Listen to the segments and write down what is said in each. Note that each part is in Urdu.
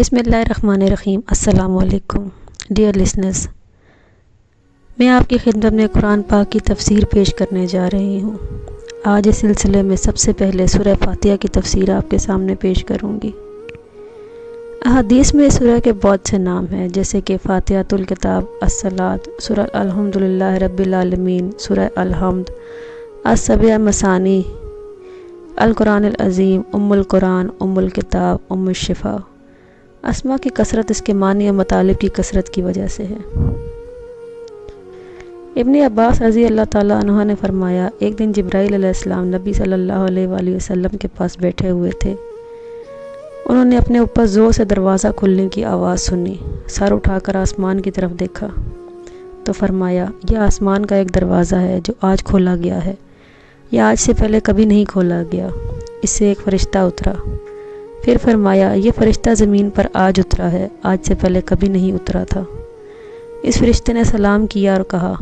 بسم اللہ الرحمن الرحیم۔ السلام علیکم ڈیئر لسنرز، میں آپ کی خدمت میں قرآن پاک کی تفسیر پیش کرنے جا رہی ہوں۔ آج اس سلسلے میں سب سے پہلے سورہ فاتحہ کی تفسیر آپ کے سامنے پیش کروں گی۔ احادیث میں اس سورہ کے بہت سے نام ہیں، جیسے کہ فاتحۃ الکتاب، الصلاۃ، سورہ الحمدللہ رب العالمین، سورہ الحمد، السبع مثانی، القرآن العظیم، ام القرآن، ام الکتاب، ام الشفا۔ اسماء کی کثرت اس کے معنی اور مطالب کی کثرت کی وجہ سے ہے۔ ابن عباس رضی اللہ تعالیٰ عنہ نے فرمایا، ایک دن جبرائیل علیہ السلام نبی صلی اللہ علیہ وآلہ وسلم کے پاس بیٹھے ہوئے تھے۔ انہوں نے اپنے اوپر زور سے دروازہ کھلنے کی آواز سنی، سر اٹھا کر آسمان کی طرف دیکھا تو فرمایا، یہ آسمان کا ایک دروازہ ہے جو آج کھولا گیا ہے، یہ آج سے پہلے کبھی نہیں کھولا گیا۔ اس سے ایک فرشتہ اترا۔ پھر فرمایا، یہ فرشتہ زمین پر آج اترا ہے، آج سے پہلے کبھی نہیں اترا تھا۔ اس فرشتے نے سلام کیا اور کہا،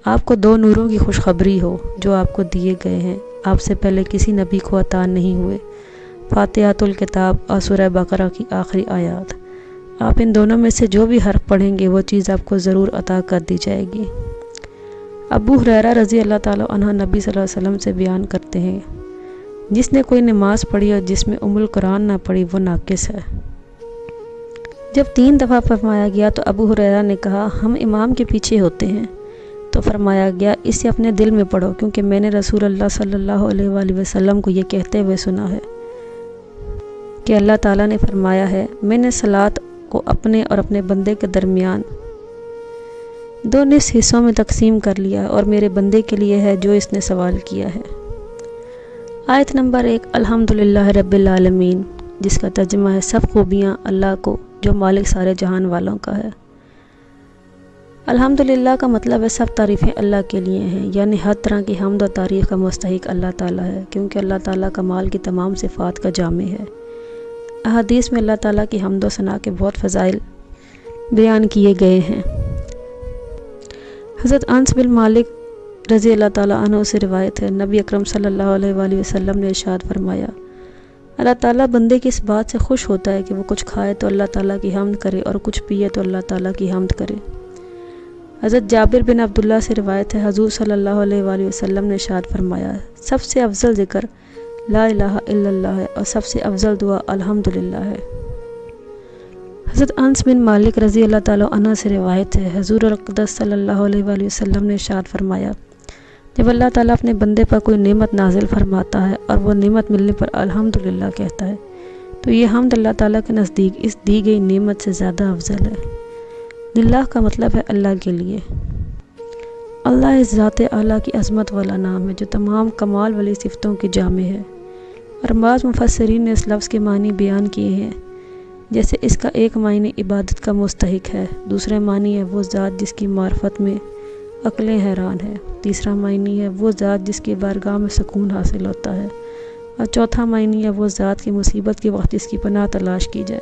آپ کو 2 نوروں کی خوشخبری ہو جو آپ کو دیے گئے ہیں، آپ سے پہلے کسی نبی کو عطا نہیں ہوئے، فاتحۃ الکتاب اور سورہ بقرہ کی آخری آیات۔ آپ ان دونوں میں سے جو بھی حرف پڑھیں گے وہ چیز آپ کو ضرور عطا کر دی جائے گی۔ ابو ہریرہ رضی اللہ تعالیٰ عنہ نبی صلی اللہ علیہ وسلم سے بیان کرتے ہیں، جس نے کوئی نماز پڑھی اور جس میں ام القرآن نہ پڑھی وہ ناقص ہے۔ جب 3 دفعہ فرمایا گیا تو ابو ہریرہ نے کہا، ہم امام کے پیچھے ہوتے ہیں۔ تو فرمایا گیا، اسے اپنے دل میں پڑھو، کیونکہ میں نے رسول اللہ صلی اللہ علیہ وآلہ وسلم کو یہ کہتے ہوئے سنا ہے کہ اللہ تعالیٰ نے فرمایا ہے، میں نے صلاۃ کو اپنے اور اپنے بندے کے درمیان 2 نصف حصوں میں تقسیم کر لیا اور میرے بندے کے لیے ہے جو اس نے سوال کیا ہے۔ آیت نمبر 1، الحمدللہ رب العالمین، جس کا ترجمہ ہے سب خوبیاں اللہ کو جو مالک سارے جہان والوں کا ہے۔ الحمدللہ کا مطلب ہے سب تعریفیں اللہ کے لیے ہیں، یعنی ہر طرح کی حمد و تعریف کا مستحق اللہ تعالیٰ ہے، کیونکہ اللہ تعالیٰ کمال کی تمام صفات کا جامع ہے۔ احادیث میں اللہ تعالیٰ کی حمد و ثنا کے بہت فضائل بیان کیے گئے ہیں۔ حضرت انس بن مالک رضی اللہ تعالیٰ عنہ سے روایت ہے، نبی اکرم صلی اللہ علیہ وآلہ وسلم نے ارشاد فرمایا، اللہ تعالیٰ بندے کی اس بات سے خوش ہوتا ہے کہ وہ کچھ کھائے تو اللہ تعالیٰ کی حمد کرے اور کچھ پیے تو اللہ تعالیٰ کی حمد کرے۔ حضرت جابر بن عبداللہ سے روایت ہے، حضور صلی اللہ علیہ وآلہ وسلم نے ارشاد فرمایا، سب سے افضل ذکر لا الہ الا اللہ ہے اور سب سے افضل دعا الحمدللہ ہے۔ حضرت انس بن مالک رضی اللہ تعالیٰ عنہ سے روایت ہے، حضور اقدس صلی اللہ علیہ وآلہ وسلم نے ارشاد فرمایا، جب اللہ تعالیٰ اپنے بندے پر کوئی نعمت نازل فرماتا ہے اور وہ نعمت ملنے پر الحمدللہ کہتا ہے تو یہ حمد اللہ تعالیٰ کے نزدیک اس دی گئی نعمت سے زیادہ افضل ہے۔ للہ کا مطلب ہے اللہ کے لیے۔ اللہ اس ذات اعلیٰ کی عظمت والا نام ہے جو تمام کمال والی صفتوں کی جامع ہے، اور بعض مفسرین نے اس لفظ کے معنی بیان کیے ہیں، جیسے اس کا ایک معنی عبادت کا مستحق ہے، دوسرے معنی ہے وہ ذات جس کی معرفت میں عقلیں حیران ہے، تیسرا معنی ہے وہ ذات جس کی بارگاہ میں سکون حاصل ہوتا ہے، اور چوتھا معنی ہے وہ ذات کی مصیبت کے وقت جس کی پناہ تلاش کی جائے۔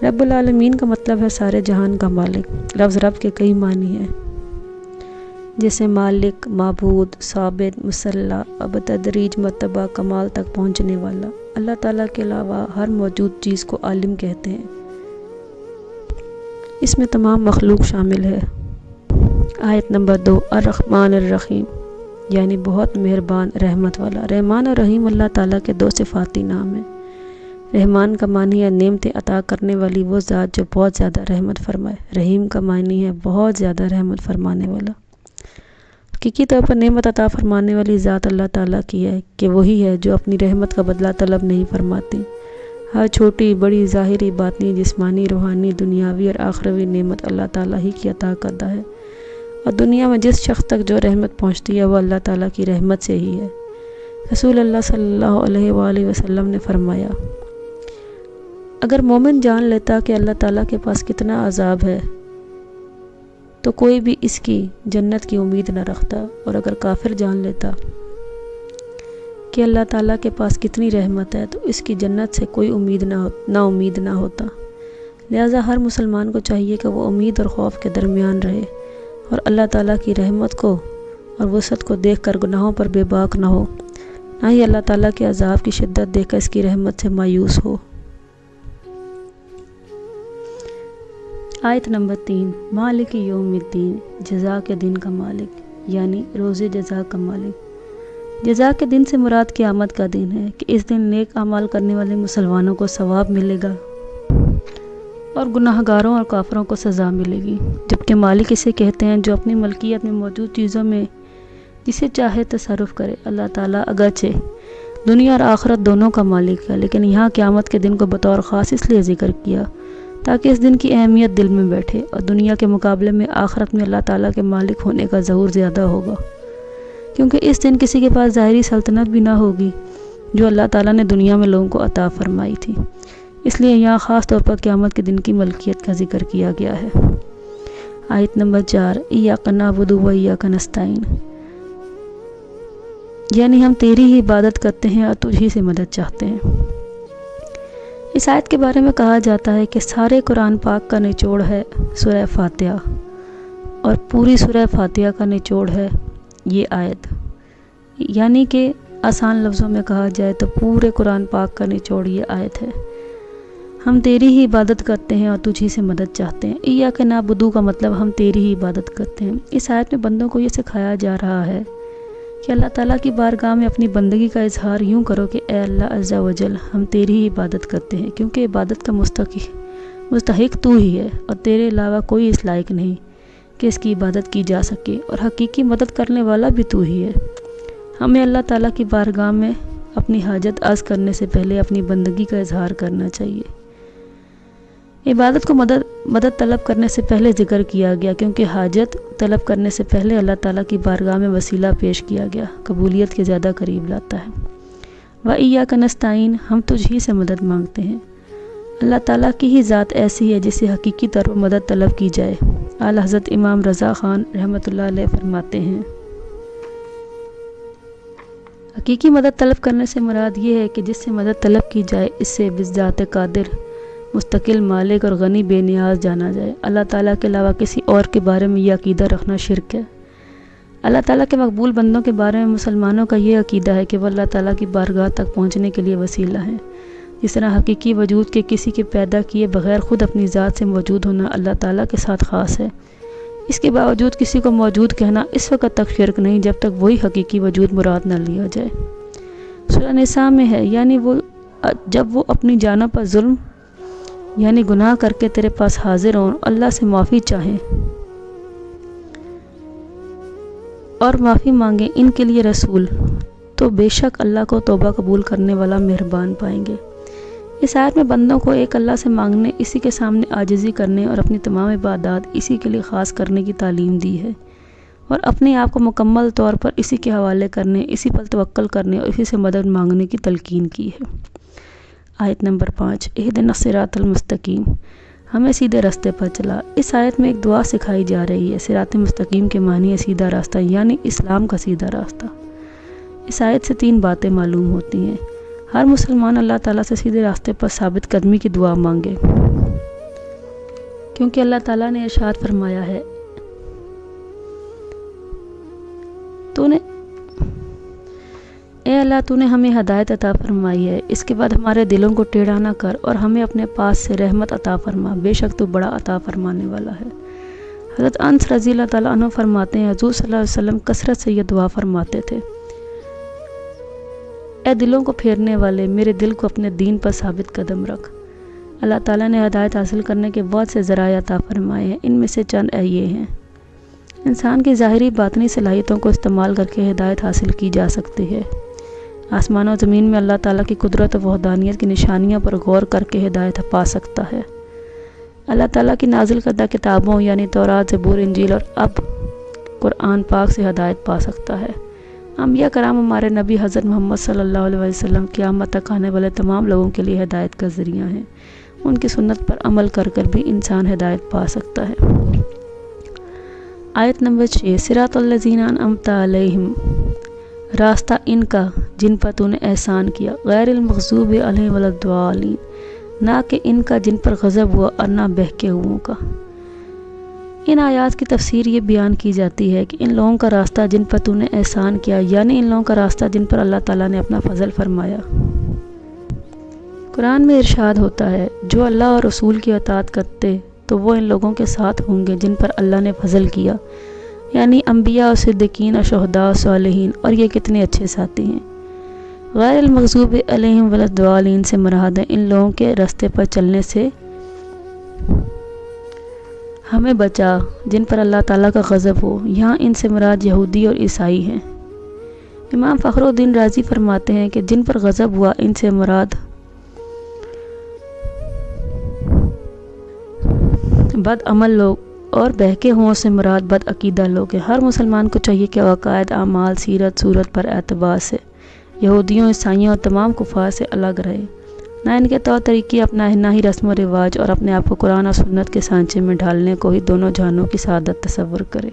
رب العالمین کا مطلب ہے سارے جہان کا مالک۔ لفظ رب کے کئی معنی ہیں، جیسے مالک، معبود، ثابت، مسلح، اور بتدریج مرتبہ کمال تک پہنچنے والا۔ اللہ تعالیٰ کے علاوہ ہر موجود چیز کو عالم کہتے ہیں، اس میں تمام مخلوق شامل ہے۔ آیت نمبر 2، الرحمن الرحیم، یعنی بہت مہربان رحمت والا۔ رحمان اور رحیم اللہ تعالیٰ کے 2 صفاتی نام ہیں۔ رحمان کا معنی ہے نعمتیں عطا کرنے والی وہ ذات جو بہت زیادہ رحمت فرمائے، رحیم کا معنی ہے بہت زیادہ رحمت فرمانے والا۔ حقیقی طور پر نعمت عطا فرمانے والی ذات اللہ تعالیٰ کی ہے کہ وہی ہے جو اپنی رحمت کا بدلہ طلب نہیں فرماتی۔ ہر چھوٹی بڑی ظاہری باطنی جسمانی روحانی دنیاوی اور آخروی نعمت اللہ تعالیٰ ہی کی عطا کردہ ہے، اور دنیا میں جس شخص تک جو رحمت پہنچتی ہے وہ اللہ تعالیٰ کی رحمت سے ہی ہے۔ رسول اللہ صلی اللہ علیہ وآلہ وسلم نے فرمایا، اگر مومن جان لیتا کہ اللہ تعالیٰ کے پاس کتنا عذاب ہے تو کوئی بھی اس کی جنت کی امید نہ رکھتا، اور اگر کافر جان لیتا کہ اللہ تعالیٰ کے پاس کتنی رحمت ہے تو اس کی جنت سے کوئی نا امید نہ ہوتا۔ لہٰذا ہر مسلمان کو چاہیے کہ وہ امید اور خوف کے درمیان رہے اور اللہ تعالیٰ کی رحمت کو اور وسعت کو دیکھ کر گناہوں پر بے باک نہ ہو، نہ ہی اللہ تعالیٰ کے عذاب کی شدت دیکھ کر اس کی رحمت سے مایوس ہو۔ آیت نمبر 3، مالک یوم الدین، جزا کے دن کا مالک، یعنی روز جزا کا مالک۔ جزا کے دن سے مراد قیامت کا دن ہے کہ اس دن نیک اعمال کرنے والے مسلمانوں کو ثواب ملے گا اور گناہ گاروں اور کافروں کو سزا ملے گی، جبکہ مالک اسے کہتے ہیں جو اپنی ملکیت میں موجود چیزوں میں جسے چاہے تصرف کرے۔ اللہ تعالیٰ اگرچہ دنیا اور آخرت دونوں کا مالک ہے، لیکن یہاں قیامت کے دن کو بطور خاص اس لیے ذکر کیا تاکہ اس دن کی اہمیت دل میں بیٹھے، اور دنیا کے مقابلے میں آخرت میں اللہ تعالیٰ کے مالک ہونے کا ظہور زیادہ ہوگا، کیونکہ اس دن کسی کے پاس ظاہری سلطنت بھی نہ ہوگی جو اللہ تعالیٰ نے دنیا میں لوگوں کو عطا فرمائی تھی۔ اس لیے یہاں خاص طور پر قیامت کے دن کی ملکیت کا ذکر کیا گیا ہے۔ آیت نمبر 4، ایاک نعبد و ایاک نستعین، یعنی ہم تیری ہی عبادت کرتے ہیں اور تجھ ہی سے مدد چاہتے ہیں۔ اس آیت کے بارے میں کہا جاتا ہے کہ سارے قرآن پاک کا نچوڑ ہے سورہ فاتحہ، اور پوری سورہ فاتحہ کا نچوڑ ہے یہ آیت، یعنی کہ آسان لفظوں میں کہا جائے تو پورے قرآن پاک کا نچوڑ یہ آیت ہے۔ ہم تیری ہی عبادت کرتے ہیں اور تجھ ہی سے مدد چاہتے ہیں۔ ایاک نعبد کا مطلب ہم تیری ہی عبادت کرتے ہیں۔ اس آیت میں بندوں کو یہ سکھایا جا رہا ہے کہ اللہ تعالیٰ کی بارگاہ میں اپنی بندگی کا اظہار یوں کرو کہ اے اللہ عز و جل، ہم تیری ہی عبادت کرتے ہیں، کیونکہ عبادت کا مستحق تو ہی ہے اور تیرے علاوہ کوئی اس لائق نہیں کہ اس کی عبادت کی جا سکے، اور حقیقی مدد کرنے والا بھی تو ہی ہے۔ ہمیں اللہ تعالیٰ کی بارگاہ میں اپنی حاجت عرض کرنے سے پہلے اپنی بندگی کا اظہار کرنا چاہیے۔ عبادت کو مدد طلب کرنے سے پہلے ذکر کیا گیا، کیونکہ حاجت طلب کرنے سے پہلے اللہ تعالیٰ کی بارگاہ میں وسیلہ پیش کیا گیا، قبولیت کے زیادہ قریب لاتا ہے۔ وَإِيَّاكَ نَسْتَعِينُ، ہم تجھ ہی سے مدد مانگتے ہیں۔ اللہ تعالیٰ کی ہی ذات ایسی ہے جسے حقیقی طور پر مدد طلب کی جائے۔ اعلیٰ حضرت امام رضا خان رحمۃ اللہ علیہ فرماتے ہیں، حقیقی مدد طلب کرنے سے مراد یہ ہے کہ جس سے مدد طلب کی جائے اس سے بذات قادر، مستقل مالک اور غنی بے نیاز جانا جائے۔ اللہ تعالیٰ کے علاوہ کسی اور کے بارے میں یہ عقیدہ رکھنا شرک ہے۔ اللہ تعالیٰ کے مقبول بندوں کے بارے میں مسلمانوں کا یہ عقیدہ ہے کہ وہ اللہ تعالیٰ کی بارگاہ تک پہنچنے کے لیے وسیلہ ہیں، جس طرح حقیقی وجود کے کسی کے پیدا کیے بغیر خود اپنی ذات سے موجود ہونا اللہ تعالیٰ کے ساتھ خاص ہے۔ اس کے باوجود کسی کو موجود کہنا اس وقت تک شرک نہیں جب تک وہی حقیقی وجود مراد نہ لیا جائے۔ سورہ نساء میں ہے، یعنی جب وہ اپنی جانوں پر ظلم یعنی گناہ کر کے تیرے پاس حاضر ہوں، اللہ سے معافی چاہیں اور معافی مانگیں ان کے لیے رسول، تو بے شک اللہ کو توبہ قبول کرنے والا مہربان پائیں گے۔ اس آیت میں بندوں کو ایک اللہ سے مانگنے، اسی کے سامنے عاجزی کرنے اور اپنی تمام عبادات اسی کے لیے خاص کرنے کی تعلیم دی ہے، اور اپنے آپ کو مکمل طور پر اسی کے حوالے کرنے، اسی پر توکل کرنے اور اسی سے مدد مانگنے کی تلقین کی ہے۔ آیت نمبر 5، اہدنا الصراط المستقیم، ہمیں سیدھے راستے پر چلا۔ اس آیت میں ایک دعا سکھائی جا رہی ہے۔ صراط مستقیم کے معنی ہے سیدھا راستہ، یعنی اسلام کا سیدھا راستہ۔ اس آیت سے 3 باتیں معلوم ہوتی ہیں۔ ہر مسلمان اللہ تعالیٰ سے سیدھے راستے پر ثابت قدمی کی دعا مانگے، کیونکہ اللہ تعالیٰ نے ارشاد فرمایا ہے، اے اللہ تو نے ہمیں ہدایت عطا فرمائی ہے، اس کے بعد ہمارے دلوں کو ٹیڑھا نہ کر اور ہمیں اپنے پاس سے رحمت عطا فرما، بے شک تو بڑا عطا فرمانے والا ہے۔ حضرت انس رضی اللہ تعالیٰ عنہ فرماتے ہیں، حضور صلی اللہ علیہ وسلم کثرت سے یہ دعا فرماتے تھے، اے دلوں کو پھیرنے والے، میرے دل کو اپنے دین پر ثابت قدم رکھ۔ اللہ تعالیٰ نے ہدایت حاصل کرنے کے بہت سے ذرائع عطا فرمائے ہیں، ان میں سے چند یہ ہیں۔ انسان کی ظاہری باطنی صلاحیتوں کو استعمال کر کے ہدایت حاصل کی جا سکتی ہے۔ آسمان و زمین میں اللہ تعالیٰ کی قدرت و وحدانیت کی نشانیوں پر غور کر کے ہدایت پا سکتا ہے۔ اللہ تعالیٰ کی نازل کردہ کتابوں یعنی تورات، زبور، انجیل اور اب قرآن پاک سے ہدایت پا سکتا ہے۔ انبیاء کرام ہمارے نبی حضرت محمد صلی اللہ علیہ وسلم قیامت تک آنے والے تمام لوگوں کے لیے ہدایت کا ذریعہ ہیں۔ ان کی سنت پر عمل کر کر بھی انسان ہدایت پا سکتا ہے۔ آیت نمبر 6، صراط الذین انعمت علیہم، راستہ ان کا جن پر تو نے احسان کیا، غیر المغضوب علیہم ولا الضالین، نہ کہ ان کا جن پر غضب ہوا اور نہ بہکے ہوئوں کا۔ ان آیات کی تفسیر یہ بیان کی جاتی ہے کہ ان لوگوں کا راستہ جن پر تو نے احسان کیا، یعنی ان لوگوں کا راستہ جن پر اللہ تعالیٰ نے اپنا فضل فرمایا۔ قرآن میں ارشاد ہوتا ہے، جو اللہ اور رسول کی اطاعت کرتے تو وہ ان لوگوں کے ساتھ ہوں گے جن پر اللہ نے فضل کیا، یعنی انبیاء اور صدیقین اور شہداء اور صالحین، اور یہ کتنے اچھے ساتھی ہیں۔ غیر المغضوب علیہم ولا الضالین سے مراد ہے ان لوگوں کے راستے پر چلنے سے ہمیں بچا جن پر اللہ تعالیٰ کا غضب ہو۔ یہاں ان سے مراد یہودی اور عیسائی ہیں۔ امام فخر الدین رازی فرماتے ہیں کہ جن پر غضب ہوا ان سے مراد بد عمل لوگ، اور بہکے ہوں سے مراد بد عقیدہ لوگ ہیں۔ ہر مسلمان کو چاہیے کہ عقائد، اعمال، سیرت، صورت پر اعتبار سے یہودیوں، عیسائیوں اور تمام کفار سے الگ رہے، نہ ان کے طور طریقے اپنائے، نہ ہی رسم و رواج، اور اپنے آپ کو قرآن اور سنت کے سانچے میں ڈھالنے کو ہی دونوں جہانوں کی سعادت تصور کرے۔